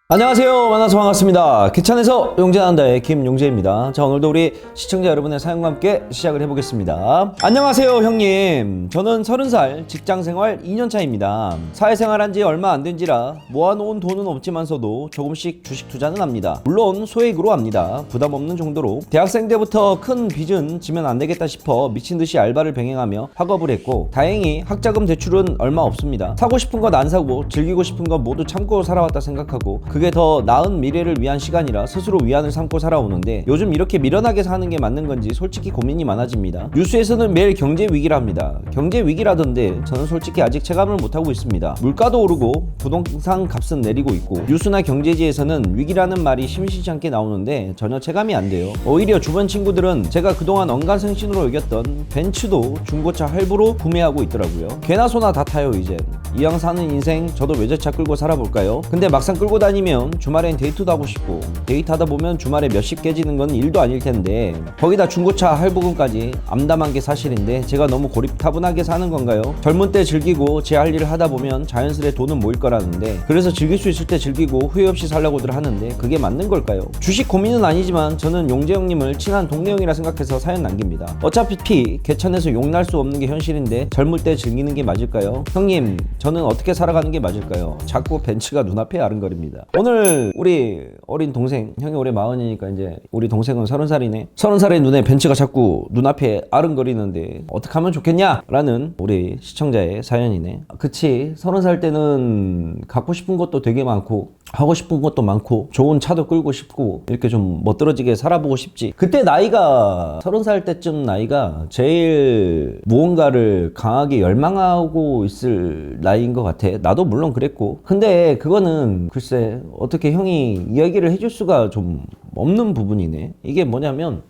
안녕하세요. 만나서 반갑습니다. 귀찮아서 용재난다의 김용재입니다. 자, 오늘도 우리 시청자 여러분의 사연과 함께 시작을 해보겠습니다. 안녕하세요, 형님. 저는 30살, 직장생활 2년차입니다. 사회생활한 지 얼마 안 된지라 모아놓은 돈은 없지만서도 조금씩 주식 투자는 합니다. 물론 소액으로 합니다. 부담 없는 정도로. 대학생 때부터 큰 빚은 지면 안 되겠다 싶어 미친듯이 알바를 병행하며 학업을 했고, 다행히 학자금 대출은 얼마 없습니다. 사고 싶은 건 안 사고 즐기고 싶은 건 모두 참고 살아왔다 생각하고, 그게 더 나은 미래를 위한 시간이라 스스로 위안을 삼고 살아오는데, 요즘 이렇게 미련하게 사는 게 맞는 건지 솔직히 고민이 많아집니다. 뉴스에서는 매일 경제 위기랍니다. 경제 위기라던데 저는 솔직히 아직 체감을 못하고 있습니다. 물가도 오르고 부동산 값은 내리고 있고, 뉴스나 경제지에서는 위기라는 말이 심심치 않게 나오는데 전혀 체감이 안 돼요. 오히려 주변 친구들은 제가 그동안 언간생신으로 여겼던 벤츠도 중고차 할부로 구매하고 있더라고요. 개나 소나 다 타요 이젠. 이왕 사는 인생 저도 외제차 끌고 살아볼까요? 근데 막상 끌고 다니면 주말엔 데이트도 하고 싶고, 데이트하다 보면 주말에 몇십 깨지는 건 일도 아닐 텐데, 거기다 중고차 할부금까지 암담한 게 사실인데 제가 너무 고립타분하게 사는 건가요? 젊은 때 즐기고 제 할 일을 하다 보면 자연스레 돈은 모일 거라는데, 그래서 즐길 수 있을 때 즐기고 후회 없이 살려고들 하는데 그게 맞는 걸까요? 주식 고민은 아니지만 저는 용재 형님을 친한 동네 형이라 생각해서 사연 남깁니다. 어차피 개천에서 용날 수 없는 게 현실인데 젊을 때 즐기는 게 맞을까요? 형님, 저는 어떻게 살아가는 게 맞을까요? 자꾸 벤츠가 눈앞에 아른거립니다. 오늘 우리 어린 동생, 형이 올해 40이니까 이제 우리 동생은 30살이네 30살의 눈에 벤츠가 자꾸 눈앞에 아른거리는데 어떻게 하면 좋겠냐? 라는 우리 시청자의 사연이네. 그치, 30살 때는 갖고 싶은 것도 되게 많고 하고 싶은 것도 많고 좋은 차도 끌고 싶고 이렇게 좀 멋들어지게 살아보고 싶지. 그때 나이가 30살 때쯤 나이가 제일 무언가를 강하게 열망하고 있을 나이인 것 같아. 나도 물론 그랬고. 근데 그거는 글쎄 어떻게 형이 이야기를 해줄 수가 좀 없는 부분이네. 이게 뭐냐면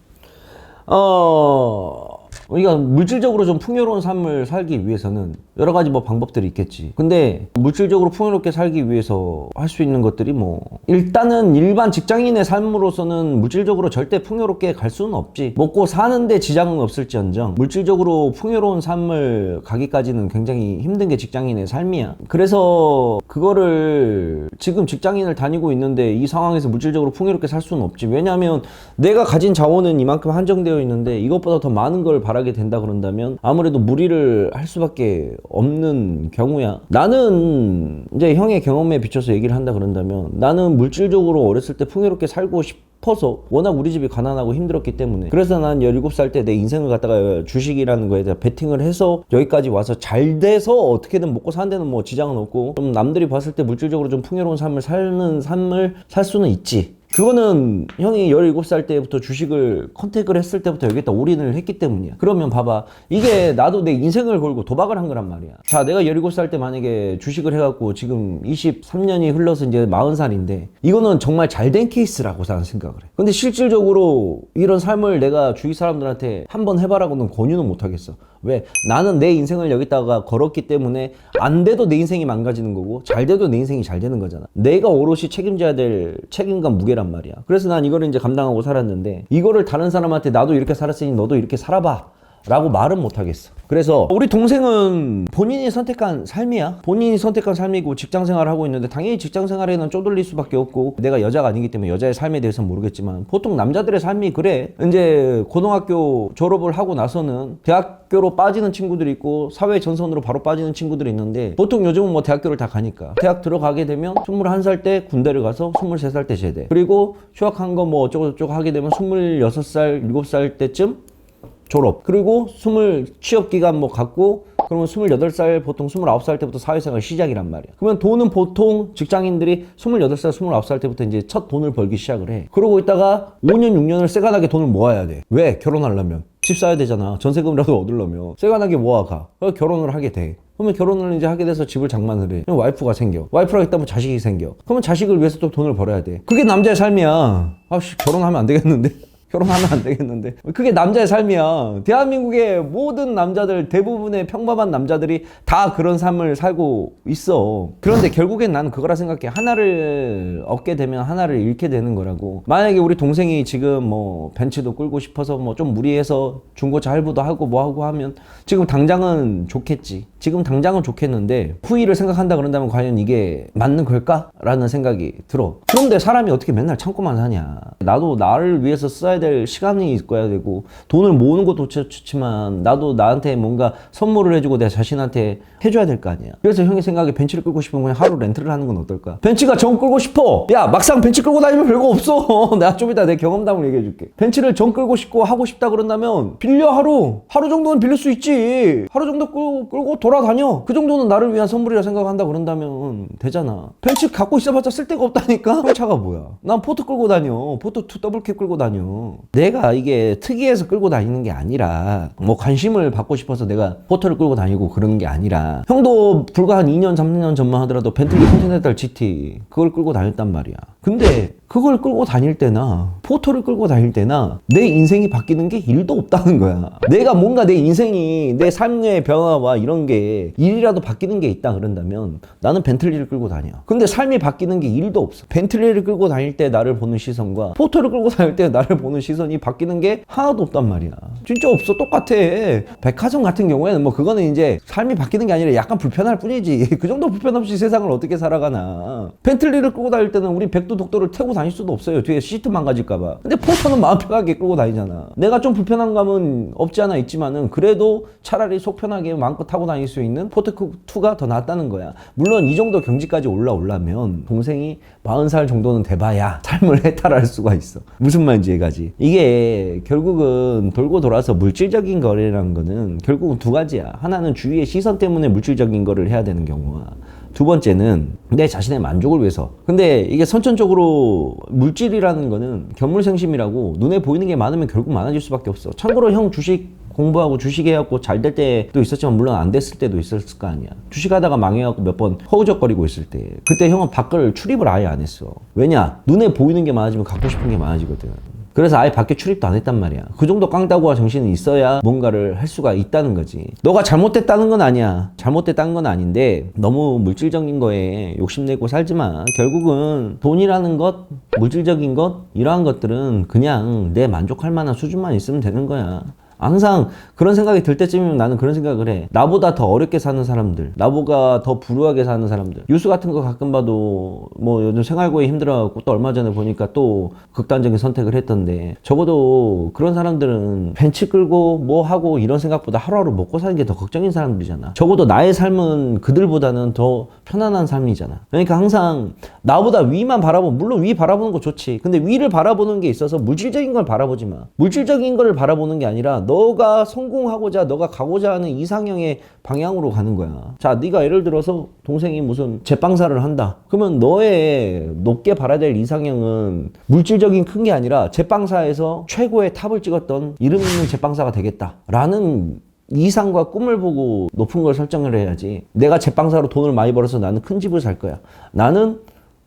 우리가 물질적으로 좀 풍요로운 삶을 살기 위해서는 여러 가지 뭐 방법들이 있겠지. 근데 물질적으로 풍요롭게 살기 위해서 할 수 있는 것들이 뭐, 일단은 일반 직장인의 삶으로서는 물질적으로 절대 풍요롭게 갈 수는 없지. 먹고 사는데 지장은 없을지언정 물질적으로 풍요로운 삶을 가기까지는 굉장히 힘든 게 직장인의 삶이야. 그래서 그거를 지금 직장인을 다니고 있는데 이 상황에서 물질적으로 풍요롭게 살 수는 없지. 왜냐하면 내가 가진 자원은 이만큼 한정되어 있는데 이것보다 더 많은 걸 바라게 된다 그런다면 아무래도 무리를 할 수밖에 없는 경우야. 나는 이제 형의 경험에 비춰서 얘기를 한다 그런다면, 나는 물질적으로 어렸을 때 풍요롭게 살고 싶어서, 워낙 우리 집이 가난하고 힘들었기 때문에, 그래서 난 17살 때 내 인생을 갖다가 주식이라는 거에 대해 베팅을 해서 여기까지 와서 잘 돼서 어떻게든 먹고 사는 데는 뭐 지장은 없고, 좀 남들이 봤을 때 물질적으로 좀 풍요로운 삶을 살 수는 있지. 그거는 형이 17살 때부터 주식을 컨택을 했을 때부터 여기다 올인을 했기 때문이야. 그러면 봐봐, 이게 나도 내 인생을 걸고 도박을 한 거란 말이야. 자, 내가 17살 때 만약에 주식을 해갖고 지금 23년이 흘러서 이제 40살인데 이거는 정말 잘된 케이스라고 나는 생각을 해. 근데 실질적으로 이런 삶을 내가 주위 사람들한테 한번 해봐라고는 권유는 못하겠어. 왜? 나는 내 인생을 여기다가 걸었기 때문에 안 돼도 내 인생이 망가지는 거고 잘 돼도 내 인생이 잘 되는 거잖아. 내가 오롯이 책임져야 될 책임감 무게란 말이야. 그래서 난 이거를 이제 감당하고 살았는데, 이거를 다른 사람한테 나도 이렇게 살았으니 너도 이렇게 살아봐 라고 말은 못하겠어. 그래서 우리 동생은 본인이 선택한 삶이야. 본인이 선택한 삶이고 직장생활을 하고 있는데, 당연히 직장생활에는 쪼들릴 수밖에 없고, 내가 여자가 아니기 때문에 여자의 삶에 대해서는 모르겠지만 보통 남자들의 삶이 그래. 이제 고등학교 졸업을 하고 나서는 대학교로 빠지는 친구들이 있고 사회 전선으로 바로 빠지는 친구들이 있는데, 보통 요즘은 뭐 대학교를 다 가니까 대학 들어가게 되면 21살 때 군대를 가서 23살 때 제대, 그리고 휴학한 거 뭐 어쩌고저쩌고 하게 되면 26살 7살 때쯤 졸업, 그리고 취업 기간 뭐 갖고, 그러면 28살, 보통 29살 때부터 사회생활 시작이란 말이야. 그러면 돈은 보통 직장인들이 28살, 29살 때부터 이제 첫 돈을 벌기 시작을 해. 그러고 있다가 5년, 6년을 새가나게 돈을 모아야 돼. 왜? 결혼하려면. 집 사야 되잖아. 전세금이라도 얻으려면. 새가나게 모아가. 그래서 결혼을 하게 돼. 그러면 결혼을 이제 하게 돼서 집을 장만을 해. 그럼 와이프가 생겨. 와이프랑 있다면 자식이 생겨. 그러면 자식을 위해서 또 돈을 벌어야 돼. 그게 남자의 삶이야. 아씨, 결혼하면 안 되겠는데? 결혼하면 안 되겠는데. 그게 남자의 삶이야. 대한민국의 모든 남자들, 대부분의 평범한 남자들이 다 그런 삶을 살고 있어. 그런데 결국엔 나는 그거라 생각해. 하나를 얻게 되면 하나를 잃게 되는 거라고. 만약에 우리 동생이 지금 뭐 벤츠도 끌고 싶어서 뭐 좀 무리해서 중고차 할부도 하고 뭐 하고 하면 지금 당장은 좋겠지. 지금 당장은 좋겠는데 후일을 생각한다 그런다면 과연 이게 맞는 걸까? 라는 생각이 들어. 그런데 사람이 어떻게 맨날 참고만 사냐. 나도 나를 위해서 써야 될 시간이 있어야 되고 돈을 모으는 것도 좋지만 나도 나한테 뭔가 선물을 해주고 내 자신한테 해줘야 될 거 아니야. 그래서 형이 생각에 벤츠를 끌고 싶으면 그냥 하루 렌트를 하는 건 어떨까? 벤츠가 정 끌고 싶어. 야 막상 벤츠 끌고 다니면 별거 없어. 내가 좀 이따 내 경험담을 얘기해 줄게. 벤츠를 정 끌고 싶고 하고 싶다 그런다면 빌려. 하루 정도는 빌릴 수 있지. 하루 정도 끌고 돌아다녀. 그 정도는 나를 위한 선물이라 생각한다 그런다면 되잖아. 벤츠 갖고 있어봤자 쓸데가 없다니까. 형 차가 뭐야. 난 포트 끌고 다녀. 포트 2 더블캡 끌고 다녀. 내가 이게 특이해서 끌고 다니는 게 아니라 뭐 관심을 받고 싶어서 내가 포트를 끌고 다니고 그런 게 아니라 형도 불과 한 2년 3년 전만 하더라도 벤틀리 컨티넨탈 GT 그걸 끌고 다녔단 말이야. 근데 그걸 끌고 다닐 때나 포터를 끌고 다닐 때나 내 인생이 바뀌는 게 1도 없다는 거야. 내가 뭔가 내 인생이 내 삶의 변화와 이런 게 일이라도 바뀌는 게 있다 그런다면 나는 벤틀리를 끌고 다녀. 근데 삶이 바뀌는 게 1도 없어. 벤틀리를 끌고 다닐 때 나를 보는 시선과 포터를 끌고 다닐 때 나를 보는 시선이 바뀌는 게 하나도 없단 말이야. 진짜 없어. 똑같아. 백화점 같은 경우에는 뭐 그거는 이제 삶이 바뀌는 게 아니라 약간 불편할 뿐이지. 그 정도 불편 없이 세상을 어떻게 살아가나. 벤틀리를 끌고 다닐 때는 우리 백두 독도를 태우고 다닐 수도 없어요. 뒤에 시트 망가질까봐. 근데 포터는 마음 편하게 끌고 다니잖아. 내가 좀 불편한 감은 없지 않아 있지만은 그래도 차라리 속 편하게 마음껏 타고 다닐 수 있는 포트2가 더 낫다는 거야. 물론 이 정도 경지까지 올라오려면 동생이 40살 정도는 돼봐야 삶을 해탈할 수가 있어. 무슨 말인지 이해가지. 이게 결국은 돌고 돌아서 물질적인 거래라는 거는 결국은 두 가지야. 하나는 주위의 시선 때문에 물질적인 거를 해야 되는 경우와 두 번째는 내 자신의 만족을 위해서. 근데 이게 선천적으로 물질이라는 거는 견물생심이라고 눈에 보이는 게 많으면 결국 많아질 수밖에 없어. 참고로 형 주식 공부하고 주식 해갖고 잘 될 때도 있었지만 물론 안 됐을 때도 있었을 거 아니야. 주식하다가 망해갖고 몇 번 허우적거리고 있을 때 그때 형은 밖을 출입을 아예 안 했어. 왜냐? 눈에 보이는 게 많아지면 갖고 싶은 게 많아지거든. 그래서 아예 밖에 출입도 안 했단 말이야. 그 정도 깡따구와 정신이 있어야 뭔가를 할 수가 있다는 거지. 너가 잘못됐다는 건 아니야. 잘못됐다는 건 아닌데 너무 물질적인 거에 욕심내고 살지 마. 결국은 돈이라는 것, 물질적인 것 이러한 것들은 그냥 내 만족할 만한 수준만 있으면 되는 거야. 항상 그런 생각이 들 때쯤이면 나는 그런 생각을 해. 나보다 더 어렵게 사는 사람들, 나보다 더 불우하게 사는 사람들, 뉴스 같은 거 가끔 봐도 뭐 요즘 생활고에 힘들어갖고 또 얼마 전에 보니까 또 극단적인 선택을 했던데, 적어도 그런 사람들은 벤치 끌고 뭐 하고 이런 생각보다 하루하루 먹고 사는 게 더 걱정인 사람들이잖아. 적어도 나의 삶은 그들보다는 더 편안한 삶이잖아. 그러니까 항상 나보다 위만 바라보면, 물론 위 바라보는 거 좋지. 근데 위를 바라보는 게 있어서 물질적인 걸 바라보지 마. 물질적인 걸 바라보는 게 아니라 너가 성공하고자, 너가 가고자 하는 이상형의 방향으로 가는 거야. 자, 네가 예를 들어서 동생이 무슨 제빵사를 한다. 그러면 너의 높게 바라야 될 이상형은 물질적인 큰 게 아니라 제빵사에서 최고의 탑을 찍었던 이름 있는 제빵사가 되겠다 라는 이상과 꿈을 보고 높은 걸 설정을 해야지. 내가 제빵사로 돈을 많이 벌어서 나는 큰 집을 살 거야. 나는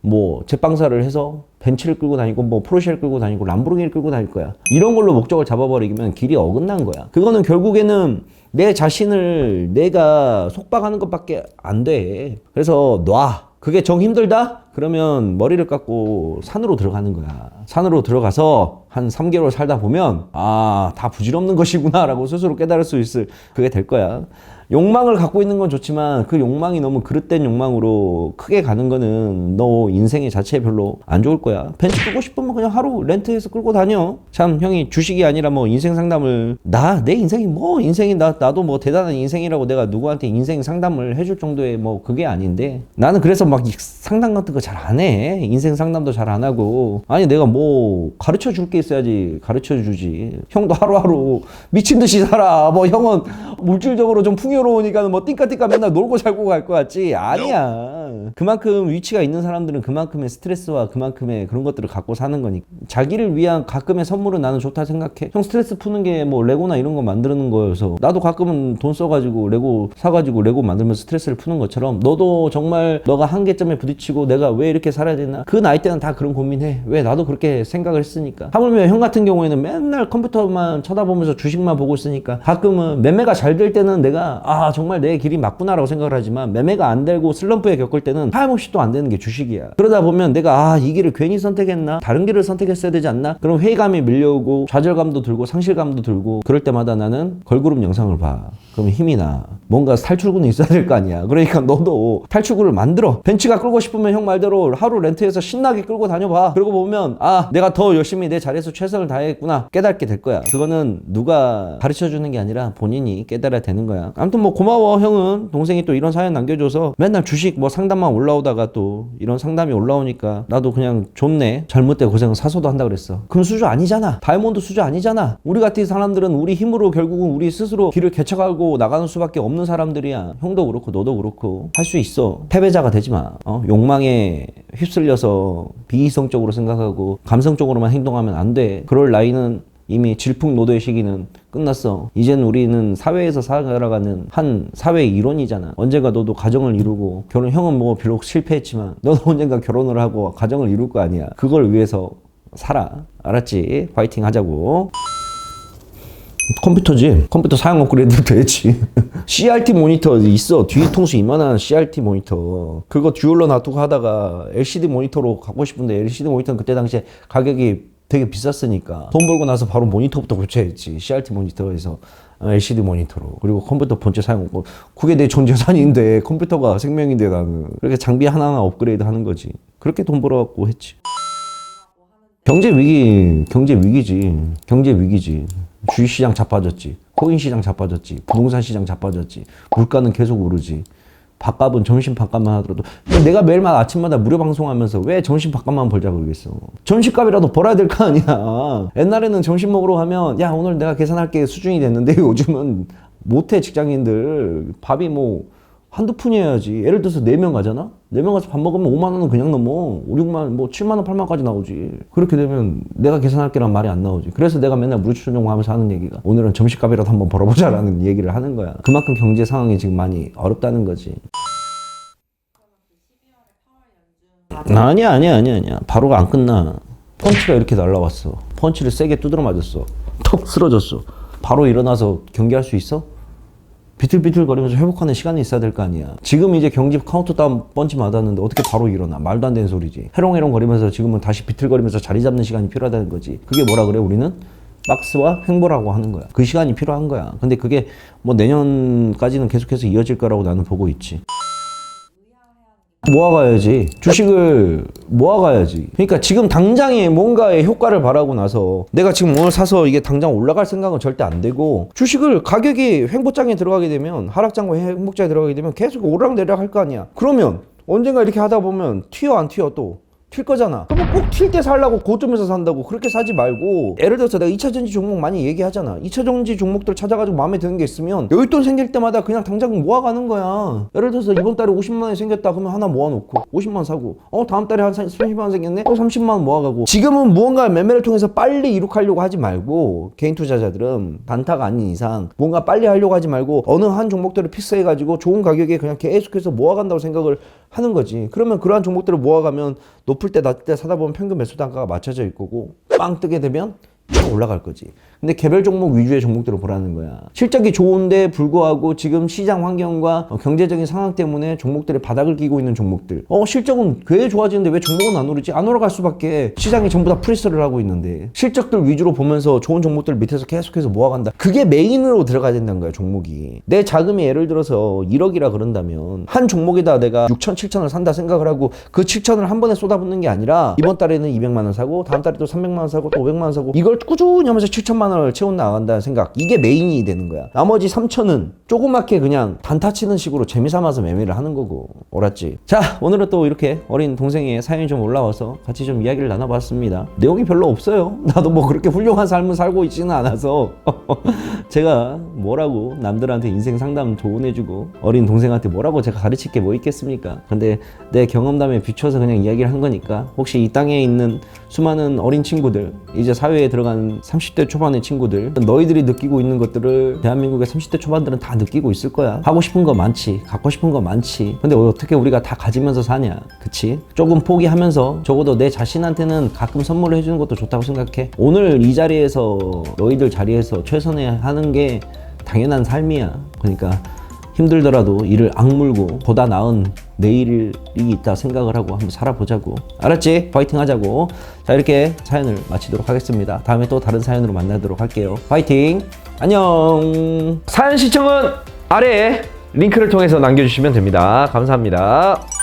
뭐 제빵사를 해서 벤츠를 끌고 다니고 뭐 포르쉐를 끌고 다니고 람보르기니를 끌고 다닐 거야. 이런 걸로 목적을 잡아버리면 길이 어긋난 거야. 그거는 결국에는 내 자신을 내가 속박하는 것밖에 안 돼. 그래서 놔. 그게 정 힘들다? 그러면 머리를 깎고 산으로 들어가는 거야. 산으로 들어가서 한 3개월 살다 보면 아, 다 부질없는 것이구나 라고 스스로 깨달을 수 있을 그게 될 거야. 욕망을 갖고 있는 건 좋지만 그 욕망이 너무 그릇된 욕망으로 크게 가는 거는 너 인생의 자체에 별로 안 좋을 거야. 벤츠 끌고 싶으면 그냥 하루 렌트해서 끌고 다녀. 참, 형이 주식이 아니라 뭐 인생 상담을, 내 인생이 뭐 인생이 나도 뭐 대단한 인생이라고 내가 누구한테 인생 상담을 해줄 정도의 뭐 그게 아닌데, 나는 그래서 막 상담 같은 거 잘 안 해. 인생 상담도 잘 안 하고. 아니, 내가 뭐 가르쳐 줄 게 있어야지 가르쳐 주지. 형도 하루하루 미친 듯이 살아. 뭐 형은 물질적으로 좀 풍요로우니까 뭐 띵까띵까 맨날 놀고 살고 갈 것 같지? 아니야. 그만큼 위치가 있는 사람들은 그만큼의 스트레스와 그만큼의 그런 것들을 갖고 사는 거니까. 자기를 위한 가끔의 선물은 나는 좋다 생각해. 형 스트레스 푸는 게 뭐 레고나 이런 거 만드는 거여서 나도 가끔은 돈 써가지고 레고 사가지고 레고 만들면서 스트레스를 푸는 것처럼 너도 정말 너가 한계점에 부딪히고 내가 왜 이렇게 살아야 되나, 그 나이 때는 다 그런 고민해. 왜? 나도 그렇게 생각을 했으니까. 하물며 형 같은 경우에는 맨날 컴퓨터만 쳐다보면서 주식만 보고 있으니까 가끔은 매매가 잘 될 때는 내가 아, 정말 내 길이 맞구나라고 생각을 하지만 매매가 안 되고 슬럼프에 겪을 때는 하염없이 또 안 되는 게 주식이야. 그러다 보면 내가 아, 이 길을 괜히 선택했나? 다른 길을 선택했어야 되지 않나? 그럼 회의감이 밀려오고 좌절감도 들고 상실감도 들고, 그럴 때마다 나는 걸그룹 영상을 봐. 그러면 힘이 나. 뭔가 탈출구는 있어야 될 거 아니야. 그러니까 너도 탈출구를 만들어. 벤츠가 끌고 싶으면 형 말대로 하루 렌트해서 신나게 끌고 다녀봐. 그러고 보면 아, 내가 더 열심히 내 자리에서 최선을 다했구나 깨닫게 될 거야. 그거는 누가 가르쳐주는 게 아니라 본인이 깨달아야 되는 거야. 아무튼 뭐 고마워. 형은 동생이 또 이런 사연 남겨줘서 맨날 주식 뭐 상담만 올라오다가 또 이런 상담이 올라오니까 나도 그냥 좋네. 잘못돼 고생 사소도 한다 그랬어. 금수저 아니잖아. 다이아몬드 수저 아니잖아. 우리 같은 사람들은 우리 힘으로 결국은 우리 스스로 길을 개척하고 나가는 수밖에 없는 사람들이야. 형도 그렇고 너도 그렇고 할 수 있어. 패배자가 되지 마. 욕망에 휩쓸려서 비이성적으로 생각하고 감성적으로만 행동하면 안 돼. 그럴 나이는 이미 질풍노도의 시기는 끝났어. 이젠 우리는 사회에서 살아가는 한 사회 이론이잖아. 언젠가 너도 가정을 이루고 형은 뭐 비록 실패했지만 너도 언젠가 결혼을 하고 가정을 이룰 거 아니야. 그걸 위해서 살아. 알았지? 파이팅 하자고. 컴퓨터지. 컴퓨터 사양 업그레이드 되지. CRT 모니터 있어. 뒤통수 이만한 CRT 모니터. 그거 듀얼로 놔두고 하다가 LCD 모니터로 갖고 싶은데 LCD 모니터는 그때 당시에 가격이 되게 비쌌으니까 돈 벌고 나서 바로 모니터부터 교체했지. CRT 모니터에서 LCD 모니터로. 그리고 컴퓨터 본체 사용하고. 그게 내 전 재산인데 컴퓨터가 생명인데 나는. 그렇게 장비 하나하나 업그레이드 하는 거지. 그렇게 돈 벌어갖고 했지. 경제 위기지. 주식시장 자빠졌지. 코인시장 자빠졌지. 부동산 시장 자빠졌지. 물가는 계속 오르지. 밥값은 점심 밥값만 하더라도 내가 매일마다 아침마다 무료 방송하면서 왜 점심 밥값만 벌자고 그러겠어. 점심값이라도 벌어야 될 거 아니야. 옛날에는 점심 먹으러 가면 야 오늘 내가 계산할게 수준이 됐는데 요즘은 못해. 직장인들 밥이 뭐 한두 푼이어야지. 예를 들어서 4명 가잖아? 4명 가서 밥 먹으면 5만 원은 그냥 넘어. 5, 6만, 뭐 7만 원, 8만 원까지 나오지. 그렇게 되면 내가 계산할게란 말이 안 나오지. 그래서 내가 맨날 무료추천용 하면서 하는 얘기가 오늘은 점심값이라도 한번 벌어보자라는 얘기를 하는 거야. 그만큼 경제 상황이 지금 많이 어렵다는 거지. 아니야. 바로가 안 끝나. 펀치가 이렇게 날라왔어. 펀치를 세게 두드려 맞았어. 턱 쓰러졌어. 바로 일어나서 경기할 수 있어? 비틀비틀거리면서 회복하는 시간이 있어야 될 거 아니야. 지금 이제 경기 카운트다운 펀치 맞았는데 어떻게 바로 일어나? 말도 안 되는 소리지. 해롱해롱 거리면서 지금은 다시 비틀거리면서 자리 잡는 시간이 필요하다는 거지. 그게 뭐라 그래? 우리는 박스와 횡보라고 하는 거야. 그 시간이 필요한 거야. 근데 그게 뭐 내년까지는 계속해서 이어질 거라고 나는 보고 있지. 모아가야지. 주식을 모아가야지. 그러니까 지금 당장에 뭔가의 효과를 바라고 나서 내가 지금 오늘 사서 이게 당장 올라갈 생각은 절대 안 되고, 주식을 가격이 횡보장에 들어가게 되면, 하락장과 횡보장에 들어가게 되면 계속 오르락내리락 할 거 아니야. 그러면 언젠가 이렇게 하다 보면 튀어 안 튀어 또 튈 거잖아. 그럼 꼭 튈 때 살라고 고점에서 산다고 그렇게 사지 말고, 예를 들어서 내가 2차전지 종목 많이 얘기하잖아. 2차전지 종목들 찾아가지고 마음에 드는 게 있으면 여윳돈 생길 때마다 그냥 당장 모아가는 거야. 예를 들어서 이번 달에 50만 원이 생겼다 그러면 하나 모아놓고 50만 원 사고, 다음 달에 한 30만 원 생겼네? 또 30만 원 모아가고. 지금은 무언가 매매를 통해서 빨리 이룩하려고 하지 말고, 개인 투자자들은 단타가 아닌 이상 뭔가 빨리 하려고 하지 말고 어느 한 종목들을 픽스해가지고 좋은 가격에 그냥 계속해서 모아간다고 생각을 하는 거지. 그러면 그러한 종목들을 모아가면 높을 때 낮을 때 사다 보면 평균 매수 단가가 맞춰져 있을 거고, 빵 뜨게 되면 쭉 올라갈 거지. 근데 개별 종목 위주의 종목들을 보라는 거야. 실적이 좋은데 불구하고 지금 시장 환경과 경제적인 상황 때문에 종목들이 바닥을 끼고 있는 종목들. 실적은 꽤 좋아지는데 왜 종목은 안 오르지? 안 올라갈 수밖에. 시장이 전부 다 프리스를 하고 있는데 실적들 위주로 보면서 좋은 종목들 밑에서 계속해서 모아간다. 그게 메인으로 들어가야 된다는 거야, 종목이. 내 자금이 예를 들어서 1억이라 그런다면 한 종목에다 내가 6천, 7천을 산다 생각을 하고 그 7천을 한 번에 쏟아붓는 게 아니라 이번 달에는 200만 원 사고 다음 달에 또 300만 원 사고 또 500만 원 사고, 이걸 꾸준히 하면서 7천만 원을 채워 나간다는 생각. 이게 메인이 되는 거야. 나머지 3천은 조그맣게 그냥 단타 치는 식으로 재미삼아서 매매를 하는 거고. 알았지? 자, 오늘은 또 이렇게 어린 동생의 사연이 좀 올라와서 같이 좀 이야기를 나눠봤습니다. 내용이 별로 없어요. 나도 뭐 그렇게 훌륭한 삶을 살고 있지는 않아서 제가 뭐라고 남들한테 인생 상담 조언해주고 어린 동생한테 뭐라고 제가 가르칠 게 뭐 있겠습니까? 근데 내 경험담에 비춰서 그냥 이야기를 한 거니까, 혹시 이 땅에 있는 수많은 어린 친구들, 이제 사회에 들어간 30대 초반의 친구들, 너희들이 느끼고 있는 것들을 대한민국의 30대 초반들은 다 느끼고 있을 거야. 하고 싶은 거 많지, 갖고 싶은 거 많지. 근데 어떻게 우리가 다 가지면서 사냐? 그치? 조금 포기하면서 적어도 내 자신한테는 가끔 선물을 해주는 것도 좋다고 생각해. 오늘 이 자리에서, 너희들 자리에서 최선을 하는 게 당연한 삶이야. 그러니까 힘들더라도 이를 악물고 보다 나은 내일이 있다 생각을 하고 한번 살아보자고. 알았지? 파이팅 하자고. 자, 이렇게 사연을 마치도록 하겠습니다. 다음에 또 다른 사연으로 만나도록 할게요. 파이팅! 안녕! 사연 시청은 아래에 링크를 통해서 남겨주시면 됩니다. 감사합니다.